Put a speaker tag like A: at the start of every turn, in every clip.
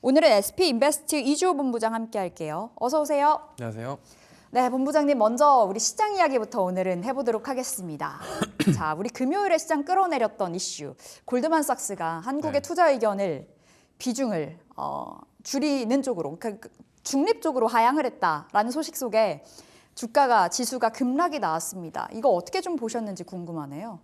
A: 오늘은 SP인베스트 이주호 본부장 함께 할게요. 어서 오세요.
B: 안녕하세요.
A: 네, 본부장님 먼저 우리 시장 이야기부터 오늘은 해보도록 하겠습니다. 자, 우리 금요일에 시장 끌어내렸던 이슈. 골드만삭스가 한국의 투자 의견을 비중을 줄이는 쪽으로, 그러니까 중립 쪽으로 하향을 했다라는 소식 속에 주가가 지수가 급락이 나왔습니다. 이거 어떻게 좀 보셨는지 궁금하네요.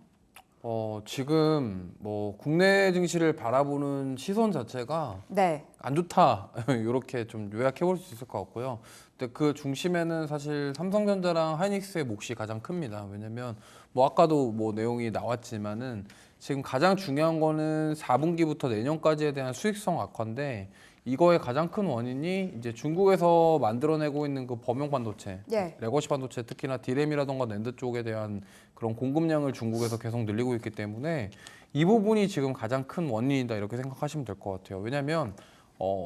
B: 지금 뭐 국내 증시를 바라보는 시선 자체가
A: 네.
B: 안 좋다 이렇게 좀 요약해 볼 수 있을 것 같고요. 근데 그 중심에는 사실 삼성전자랑 하이닉스의 몫이 가장 큽니다. 왜냐면 뭐 아까도 뭐 내용이 나왔지만은 지금 가장 중요한 거는 4분기부터 내년까지에 대한 수익성 악화인데 이거의 가장 큰 원인이 이제 중국에서 만들어내고 있는 그 범용 반도체,
A: 예.
B: 레거시 반도체 특히나 디램이라던가 낸드 쪽에 대한 그런 공급량을 중국에서 계속 늘리고 있기 때문에 이 부분이 지금 가장 큰 원인이다 이렇게 생각하시면 될 것 같아요. 왜냐하면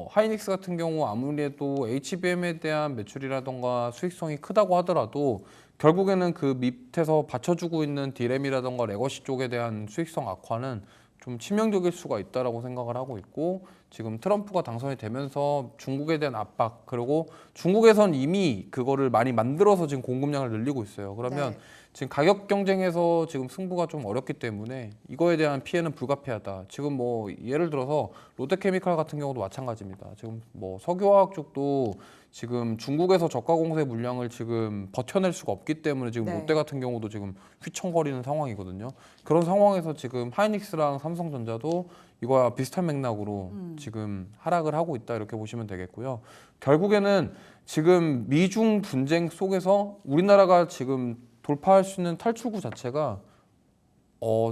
B: 하이닉스 같은 경우 아무리 해도 HBM에 대한 매출이라던가 수익성이 크다고 하더라도 결국에는 그 밑에서 받쳐주고 있는 디램이라던가 레거시 쪽에 대한 수익성 악화는 좀 치명적일 수가 있다라고 생각을 하고 있고 지금 트럼프가 당선이 되면서 중국에 대한 압박 그리고 중국에선 이미 그거를 많이 만들어서 지금 공급량을 늘리고 있어요. 그러면
A: 네.
B: 지금 가격 경쟁에서 지금 승부가 좀 어렵기 때문에 이거에 대한 피해는 불가피하다. 지금 뭐 예를 들어서 롯데케미칼 같은 경우도 마찬가지입니다. 지금 뭐 석유화학 쪽도 지금 중국에서 저가 공세 물량을 지금 버텨낼 수가 없기 때문에 지금
A: 네.
B: 롯데 같은 경우도 지금 휘청거리는 상황이거든요. 그런 상황에서 지금 하이닉스랑 삼성전자도 이거와 비슷한 맥락으로 지금 하락을 하고 있다 이렇게 보시면 되겠고요. 결국에는 지금 미중 분쟁 속에서 우리나라가 지금 돌파할 수 있는 탈출구 자체가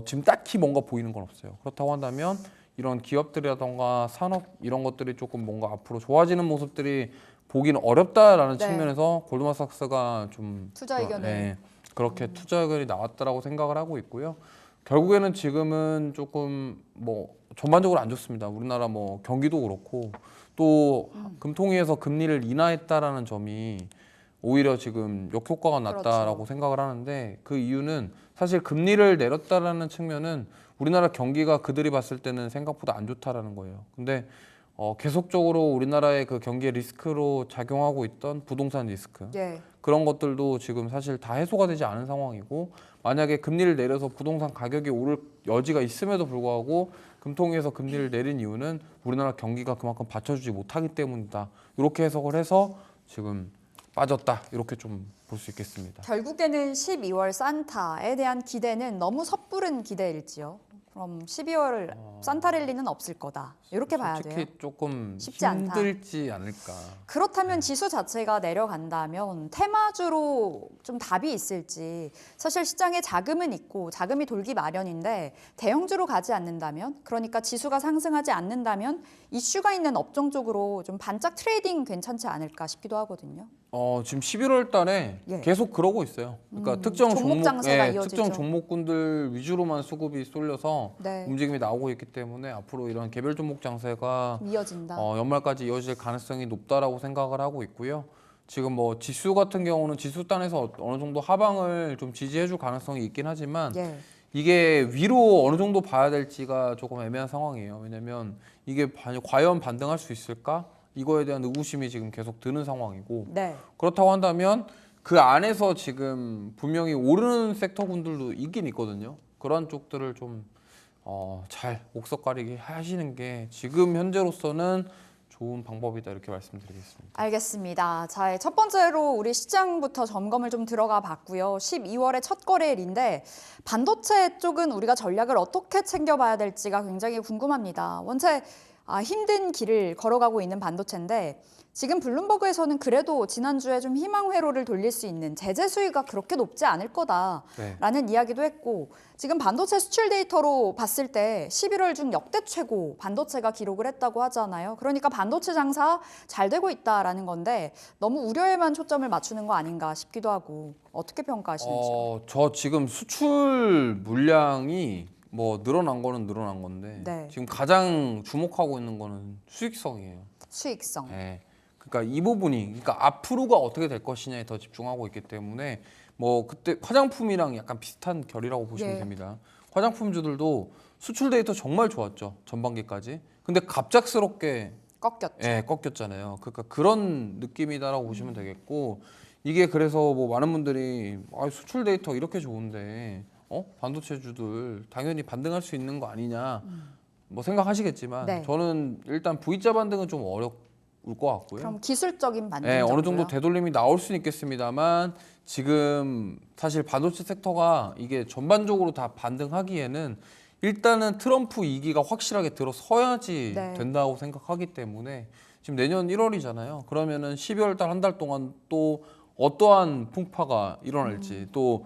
B: 지금 딱히 뭔가 보이는 건 없어요. 그렇다고 한다면 이런 기업들이라던가 산업 이런 것들이 조금 뭔가 앞으로 좋아지는 모습들이 보기는 어렵다라는
A: 네.
B: 측면에서 골드만삭스가 좀
A: 투자 의견을.
B: 그렇게 투자 의견이 나왔다라고 생각을 하고 있고요. 결국에는 지금은 조금 뭐 전반적으로 안 좋습니다. 우리나라 뭐 경기도 그렇고 또 금통위에서 금리를 인하했다라는 점이 오히려 지금 역효과가 났다라고
A: 그렇죠.
B: 생각을 하는데 그 이유는 사실 금리를 내렸다라는 측면은 우리나라 경기가 그들이 봤을 때는 생각보다 안 좋다라는 거예요. 근데 계속적으로 우리나라의 그 경기의 리스크로 작용하고 있던 부동산 리스크
A: 예.
B: 그런 것들도 지금 사실 다 해소가 되지 않은 상황이고 만약에 금리를 내려서 부동산 가격이 오를 여지가 있음에도 불구하고 금통위에서 금리를 내린 이유는 우리나라 경기가 그만큼 받쳐주지 못하기 때문이다. 이렇게 해석을 해서 지금 빠졌다. 이렇게 좀 볼 수 있겠습니다.
A: 결국에는 12월 산타에 대한 기대는 너무 섣부른 기대일지요. 그럼 12월 산타 랠리는 없을 거다. 이렇게 봐야 돼요.
B: 솔직히 조금
A: 쉽지 않다.
B: 힘들지 않을까.
A: 그렇다면 지수 자체가 내려간다면 테마주로 좀 답이 있을지. 사실 시장에 자금은 있고 자금이 돌기 마련인데 대형주로 가지 않는다면, 그러니까 지수가 상승하지 않는다면 이슈가 있는 업종 쪽으로 좀 반짝 트레이딩 괜찮지 않을까 싶기도 하거든요.
B: 지금 11월 달에
A: 예.
B: 계속 그러고 있어요. 그러니까 특정
A: 종목 장세가 이어지죠.
B: 특정 종목군들 위주로만 수급이 쏠려서
A: 네.
B: 움직임이 나오고 있기 때문에 앞으로 이런 개별 종목 장세가
A: 이어진다.
B: 연말까지 이어질 가능성이 높다라고 생각을 하고 있고요. 지금 뭐 지수 같은 경우는 지수단에서 어느 정도 하방을 좀 지지해줄 가능성이 있긴 하지만
A: 예.
B: 이게 위로 어느 정도 봐야 될지가 조금 애매한 상황이에요. 왜냐면 이게 과연 반등할 수 있을까? 이거에 대한 의구심이 지금 계속 드는 상황이고
A: 네.
B: 그렇다고 한다면 그 안에서 지금 분명히 오르는 섹터군들도 있긴 있거든요. 그런 쪽들을 좀 잘 옥석 가리기 하시는 게 지금 현재로서는 좋은 방법이다 이렇게 말씀드리겠습니다.
A: 알겠습니다. 자, 첫 번째로 우리 시장부터 점검을 좀 들어가 봤고요. 12월의 첫 거래일인데 반도체 쪽은 우리가 전략을 어떻게 챙겨봐야 될지가 굉장히 궁금합니다. 원체 힘든 길을 걸어가고 있는 반도체인데 지금 블룸버그에서는 그래도 지난주에 좀 희망 회로를 돌릴 수 있는 제재 수위가 그렇게 높지 않을 거다라는 이야기도 했고 지금 반도체 수출 데이터로 봤을 때 11월 중 역대 최고 반도체가 기록을 했다고 하잖아요. 그러니까 반도체 장사 잘 되고 있다라는 건데 너무 우려에만 초점을 맞추는 거 아닌가 싶기도 하고 어떻게 평가하시는지요?
B: 저 지금 수출 물량이 뭐 늘어난 거는 늘어난 건데
A: 네.
B: 지금 가장 주목하고 있는 거는 수익성이에요.
A: 수익성.
B: 네. 그러니까 이 부분이 그러니까 앞으로가 어떻게 될 것이냐에 더 집중하고 있기 때문에 뭐 그때 화장품이랑 약간 비슷한 결이라고 보시면
A: 예.
B: 됩니다. 화장품주들도 수출 데이터 정말 좋았죠. 전반기까지. 근데 갑작스럽게
A: 꺾였죠.
B: 예, 꺾였잖아요. 그러니까 그런 느낌이다라고 보시면 되겠고 이게 그래서 뭐 많은 분들이 수출 데이터 이렇게 좋은데 반도체주들 당연히 반등할 수 있는 거 아니냐 뭐 생각하시겠지만
A: 네.
B: 저는 일단 V자 반등은 좀 어려울 것 같고요.
A: 그럼 기술적인 반등
B: 네,
A: 정도요?
B: 어느 정도 되돌림이 나올 수는 있겠습니다만 지금 사실 반도체 섹터가 이게 전반적으로 다 반등하기에는 일단은 트럼프 2기가 확실하게 들어서야지
A: 네.
B: 된다고 생각하기 때문에 지금 내년 1월이잖아요. 그러면은 12월 달 한 달 동안 또 어떠한 풍파가 일어날지 또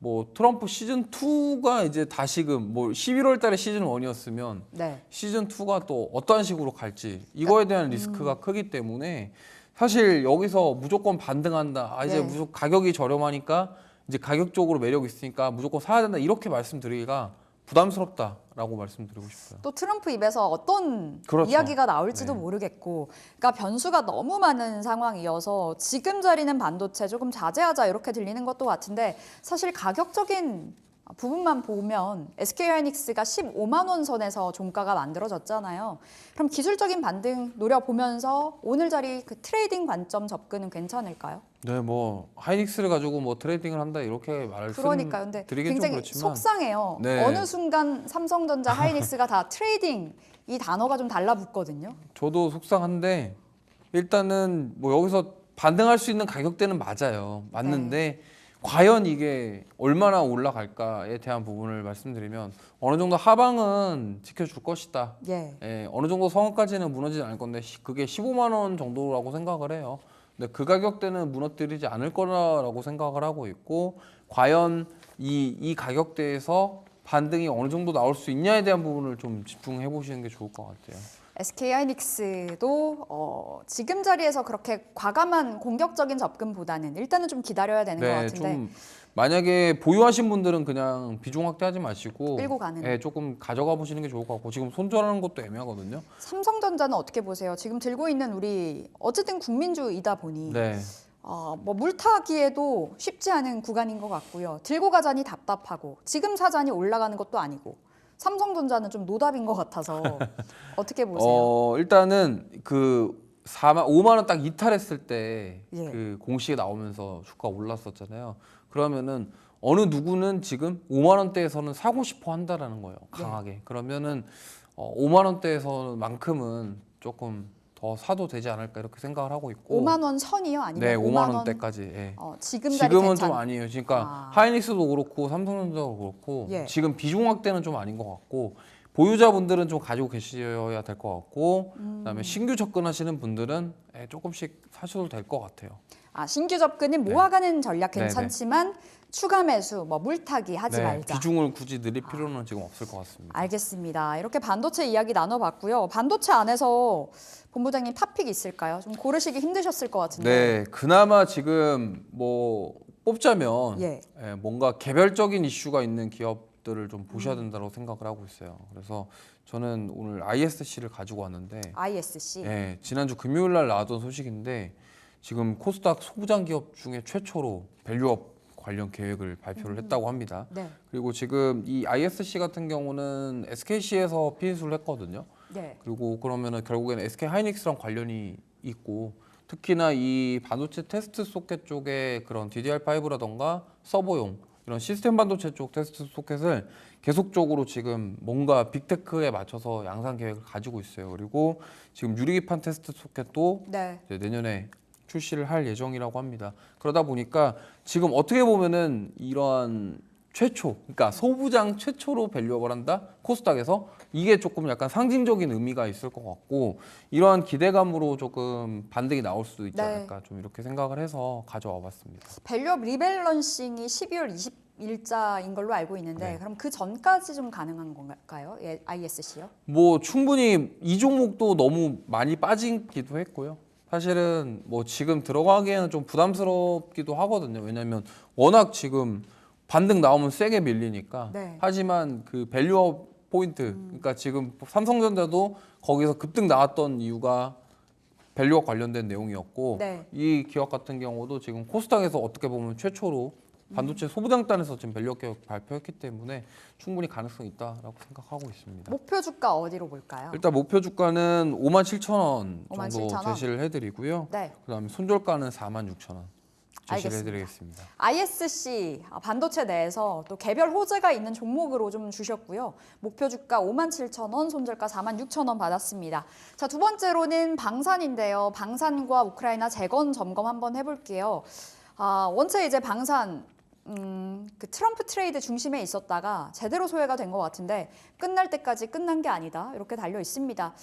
B: 뭐 트럼프 시즌 2가 이제 다시금 뭐 11월 달에 시즌 1이었으면
A: 네.
B: 시즌 2가 또 어떠한 식으로 갈지 이거에 대한 리스크가 크기 때문에 사실 여기서 무조건 반등한다. 이제
A: 네.
B: 무조건 가격이 저렴하니까 이제 가격적으로 매력 있으니까 무조건 사야 된다. 이렇게 말씀드리기가 부담스럽다라고 말씀드리고 싶어요.
A: 또 트럼프 입에서 어떤
B: 그렇죠.
A: 이야기가 나올지도
B: 네.
A: 모르겠고, 그러니까 변수가 너무 많은 상황이어서 지금 자리는 반도체 조금 자제하자 이렇게 들리는 것도 같은데 사실 가격적인 부분만 보면 SK하이닉스가 15만 원 선에서 종가가 만들어졌잖아요. 그럼 기술적인 반등 노려보면서 오늘 자리 그 트레이딩 관점 접근은 괜찮을까요?
B: 네, 뭐 하이닉스를 가지고 뭐 트레이딩을 한다 이렇게
A: 그러니까요. 근데
B: 말씀드리긴 좀
A: 굉장히
B: 그렇지만
A: 속상해요.
B: 네.
A: 어느 순간 삼성전자, 하이닉스가 다 트레이딩 이 단어가 좀 달라붙거든요.
B: 저도 속상한데 일단은 뭐 여기서 반등할 수 있는 가격대는 맞아요. 맞는데 과연 이게 얼마나 올라갈까에 대한 부분을 말씀드리면 어느 정도 하방은 지켜줄 것이다.
A: 예.
B: 예, 어느 정도 성원까지는 무너지지 않을 건데 그게 15만 원 정도라고 생각을 해요. 근데 그 가격대는 무너뜨리지 않을 거라고 생각을 하고 있고 과연 이 가격대에서 반등이 어느 정도 나올 수 있냐에 대한 부분을 좀 집중해 보시는 게 좋을 것 같아요.
A: SK하이닉스도 지금 자리에서 그렇게 과감한 공격적인 접근보다는 일단은 좀 기다려야 되는 것 같은데
B: 좀 만약에 보유하신 분들은 그냥 비중 확대하지 마시고
A: 끌고 가는.
B: 예, 조금 가져가 보시는 게 좋을 것 같고 지금 손절하는 것도 애매하거든요.
A: 삼성전자는 어떻게 보세요? 지금 들고 있는 우리 어쨌든 국민주이다 보니
B: 네.
A: 뭐 물타기에도 쉽지 않은 구간인 것 같고요. 들고 가자니 답답하고 지금 사자니 올라가는 것도 아니고 삼성전자는 좀 노답인 것 같아서 어떻게 보세요?
B: 일단은 그 5만 원 딱 이탈했을 때
A: 예.
B: 그 공시에 나오면서 주가 올랐었잖아요. 그러면은 어느 누구는 지금 5만 원대에서는 사고 싶어 한다라는 거예요. 강하게. 그러면은 5만 원대에서만큼은 조금 더 사도 되지 않을까 이렇게 생각을 하고 있고
A: 5만 원 선이요? 아니면
B: 네, 5만
A: 5만 원
B: 원대까지. 예.
A: 지금 자리
B: 지금은
A: 괜찮...
B: 좀 아니에요. 그러니까
A: 아.
B: 하이닉스도 그렇고 삼성전자도 그렇고
A: 예.
B: 지금 비중 확대는 좀 아닌 것 같고 보유자분들은 좀 가지고 계셔야 될 것 같고 그다음에 신규 접근하시는 분들은 조금씩 사셔도 될 것 같아요.
A: 신규 접근은 모아가는 전략
B: 네, 네.
A: 괜찮지만 추가 매수, 뭐 물타기 하지
B: 네,
A: 말자.
B: 비중을 굳이 늘릴 필요는 지금 없을 것 같습니다.
A: 알겠습니다. 이렇게 반도체 이야기 나눠봤고요. 반도체 안에서 본부장님 탑픽 있을까요? 좀 고르시기 힘드셨을 것 같은데.
B: 네, 그나마 지금 뭐 뽑자면
A: 예.
B: 뭔가 개별적인 이슈가 있는 기업들을 좀 보셔야 된다고 생각을 하고 있어요. 그래서 저는 오늘 ISC를 가지고 왔는데
A: ISC.
B: 예, 지난주 금요일 날 나왔던 소식인데 지금 코스닥 소부장 기업 중에 최초로 밸류업 관련 계획을 발표를 했다고 합니다.
A: 네.
B: 그리고 지금 이 ISC 같은 경우는 SKC에서 피수를 했거든요.
A: 네.
B: 그리고 그러면은 결국에는 SK 하이닉스랑 관련이 있고 특히나 이 반도체 테스트 소켓 쪽에 그런 DDR5라던가 서버용 이런 시스템 반도체 쪽 테스트 소켓을 계속적으로 지금 뭔가 빅테크에 맞춰서 양산 계획을 가지고 있어요. 그리고 지금 유리기판 테스트 소켓도
A: 네.
B: 이제 내년에 출시를 할 예정이라고 합니다. 그러다 보니까 지금 어떻게 보면은 이러한 최초, 그러니까 소부장 최초로 밸류업을 한다? 코스닥에서 이게 조금 약간 상징적인 의미가 있을 것 같고 이러한 기대감으로 조금 반등이 나올 수도 있지
A: 네.
B: 않을까 좀 이렇게 생각을 해서 가져와 봤습니다.
A: 밸류업 리밸런싱이 12월 20일자인 걸로 알고 있는데
B: 네.
A: 그럼 그 전까지 좀 가능한 건가요? 예, ISC요?
B: 뭐 충분히 이 종목도 너무 많이 빠지기도 했고요. 사실은 뭐 지금 들어가기에는 좀 부담스럽기도 하거든요. 왜냐하면 워낙 지금 반등 나오면 세게 밀리니까.
A: 네.
B: 하지만 그 밸류업 포인트, 그러니까 지금 삼성전자도 거기서 급등 나왔던 이유가 밸류업 관련된 내용이었고
A: 네.
B: 이 기업 같은 경우도 지금 코스닥에서 어떻게 보면 최초로 반도체 소부장단에서 지금 밸류 개혁 발표했기 때문에 충분히 가능성이 있다라고 생각하고 있습니다.
A: 목표 주가 어디로 볼까요?
B: 일단 목표 주가는 57,000원 정도
A: 57,000원.
B: 제시를 해드리고요.
A: 네.
B: 그다음에 손절가는 46,000원 제시를
A: 알겠습니다.
B: 해드리겠습니다.
A: ISC 반도체 내에서 또 개별 호재가 있는 종목으로 좀 주셨고요. 목표 주가 57,000원, 손절가 46,000원 받았습니다. 자, 두 번째로는 방산인데요. 방산과 우크라이나 재건 점검 한번 해볼게요. 원체 이제 방산 그 트럼프 트레이드 중심에 있었다가 제대로 소외가 된 것 같은데 끝날 때까지 끝난 게 아니다 이렇게 달려 있습니다.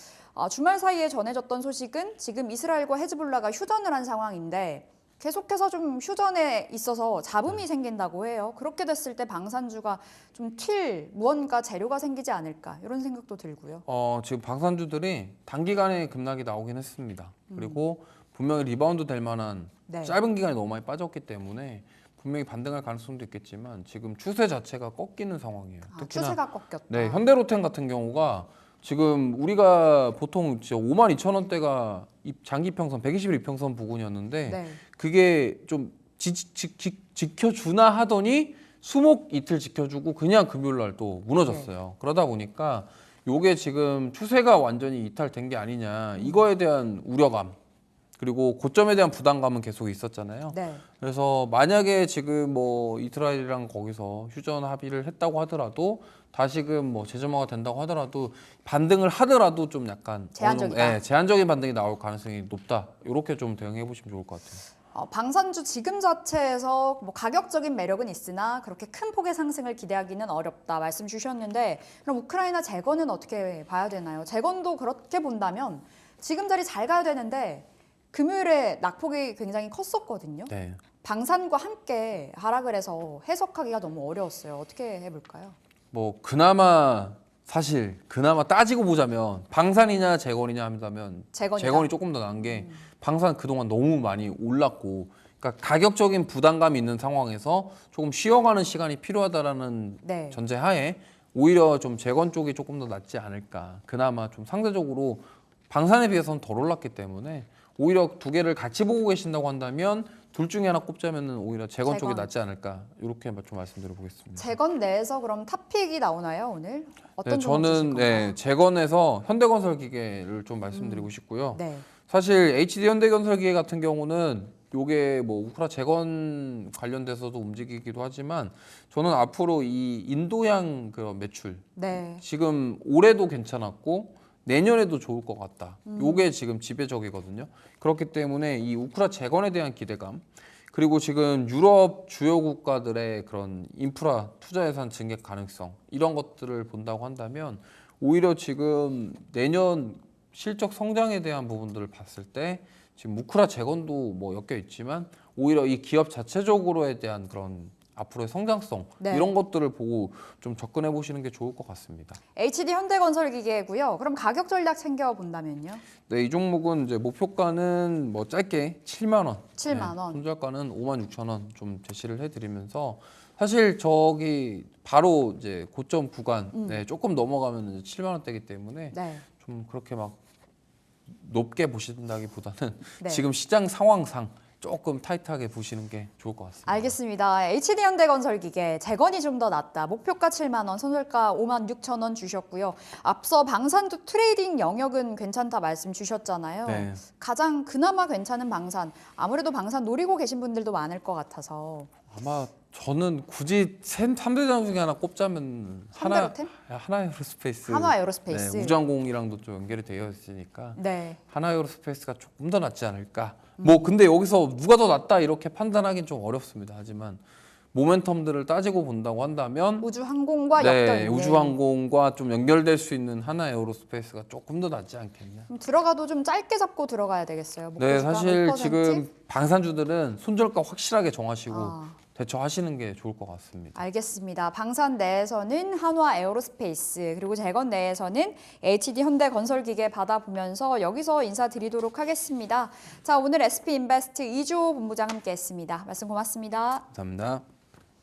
A: 주말 사이에 전해졌던 소식은 지금 이스라엘과 헤즈볼라가 휴전을 한 상황인데 계속해서 좀 휴전에 있어서 잡음이 생긴다고 해요. 그렇게 됐을 때 방산주가 좀 튈 무언가 재료가 생기지 않을까 이런 생각도 들고요.
B: 지금 방산주들이 단기간에 급락이 나오긴 했습니다. 그리고 분명히 리바운드 될 만한
A: 네.
B: 짧은 기간에 너무 많이 빠졌기 때문에 분명히 반등할 가능성도 있겠지만 지금 추세 자체가 꺾이는 상황이에요. 특히나
A: 추세가 꺾였다.
B: 네, 현대로템 같은 경우가 지금 우리가 보통 진짜 52,000원대가 장기평선 121평선 부근이었는데
A: 네.
B: 그게 좀 지켜주나 하더니 수목 이틀 지켜주고 그냥 금요일 날 또 무너졌어요. 그러다 보니까 요게 지금 추세가 완전히 이탈된 게 아니냐 이거에 대한 우려감 그리고 고점에 대한 부담감은 계속 있었잖아요.
A: 네.
B: 그래서 만약에 지금 뭐 이스라엘이랑 거기서 휴전 합의를 했다고 하더라도 다시금 뭐 재점화가 된다고 하더라도 반등을 하더라도 좀 약간
A: 제한적이다.
B: 제한적인 반등이 나올 가능성이 높다. 이렇게 좀 대응해 보시면 좋을 것 같아요.
A: 방산주 지금 자체에서 뭐 가격적인 매력은 있으나 그렇게 큰 폭의 상승을 기대하기는 어렵다 말씀 주셨는데 그럼 우크라이나 재건은 어떻게 봐야 되나요? 재건도 그렇게 본다면 지금 자리 잘 가야 되는데 금요일에 낙폭이 굉장히 컸었거든요.
B: 네.
A: 방산과 함께 하락을 해서 해석하기가 너무 어려웠어요. 어떻게 해볼까요?
B: 뭐 그나마 따지고 보자면 방산이냐 재건이냐 한다면
A: 재건이다.
B: 재건이 조금 더 나은 게 방산 그동안 너무 많이 올랐고 그러니까 가격적인 부담감이 있는 상황에서 조금 쉬어가는 시간이 필요하다라는
A: 네.
B: 전제하에 오히려 좀 재건 쪽이 조금 더 낫지 않을까. 그나마 좀 상대적으로 방산에 비해서는 덜 올랐기 때문에 오히려 두 개를 같이 보고 계신다고 한다면 둘 중에 하나 꼽자면은 오히려 재건 쪽이
A: 재건.
B: 낫지 않을까 이렇게 좀 말씀드려 보겠습니다.
A: 재건 내에서 그럼 탑픽이 나오나요 오늘? 어떤
B: 네,
A: 종목 주실
B: 저는
A: 건가요?
B: 재건에서 현대건설 기계를 좀 말씀드리고 싶고요.
A: 네.
B: 사실 HD 현대건설 기계 같은 경우는 요게 뭐 우크라 재건 관련돼서도 움직이기도 하지만 저는 앞으로 이 인도양 그 매출
A: 네.
B: 지금 올해도 괜찮았고 내년에도 좋을 것 같다. 요게 지금 지배적이거든요. 그렇기 때문에 이 우크라 재건에 대한 기대감 그리고 지금 유럽 주요 국가들의 그런 인프라 투자 예산 증액 가능성 이런 것들을 본다고 한다면 오히려 지금 내년 실적 성장에 대한 부분들을 봤을 때 지금 우크라 재건도 뭐 엮여 있지만 오히려 이 기업 자체적으로에 대한 그런 앞으로의 성장성
A: 네.
B: 이런 것들을 보고 좀 접근해 보시는 게 좋을 것 같습니다.
A: HD 현대건설기계고요. 그럼 가격 전략 챙겨 본다면요?
B: 네, 이 종목은 이제 목표가는 뭐 짧게 7만 원,
A: 7만 원.
B: 손절가는 56,000원 좀 제시를 해드리면서 사실 저기 바로 이제 고점 구간 조금 넘어가면 7만 원대이기 때문에
A: 네.
B: 좀 그렇게 막 높게 보신다기보다는
A: 네.
B: 지금 시장 상황상 조금 타이트하게 보시는 게 좋을 것 같습니다.
A: 알겠습니다. HD 현대건설기계 재건이 좀 더 낫다. 목표가 7만 원, 손절가 56,000원 주셨고요. 앞서 방산도 트레이딩 영역은 괜찮다 말씀 주셨잖아요.
B: 네.
A: 가장 그나마 괜찮은 방산. 아무래도 방산 노리고 계신 분들도 많을 것 같아서.
B: 아마 저는 굳이 3대장 중에 하나 꼽자면
A: 현대로템?
B: 하나에어로스페이스.
A: 한화에어로스페이스.
B: 네, 우주항공이랑도 좀 연결이 되어 있으니까
A: 네.
B: 하나에어로스페이스가 조금 더 낫지 않을까. 뭐 근데 여기서 누가 더 낫다 이렇게 판단하기는 좀 어렵습니다. 하지만 모멘텀들을 따지고 본다고 한다면
A: 우주항공과 엮여 있는.
B: 우주항공과 좀 연결될 수 있는 하나에어로스페이스가 조금 더 낫지 않겠냐.
A: 들어가도 좀 짧게 잡고 들어가야 되겠어요. 목표
B: 네,
A: 주가
B: 사실
A: 5%?
B: 지금 방산주들은 손절가 확실하게 정하시고
A: 아.
B: 대처하시는 게 좋을 것 같습니다.
A: 알겠습니다. 방산 내에서는 한화 에어로스페이스 그리고 재건 내에서는 HD 현대건설기계 받아보면서 여기서 인사드리도록 하겠습니다. 자, 오늘 SP인베스트 이주호 본부장 함께했습니다. 말씀 고맙습니다.
B: 감사합니다.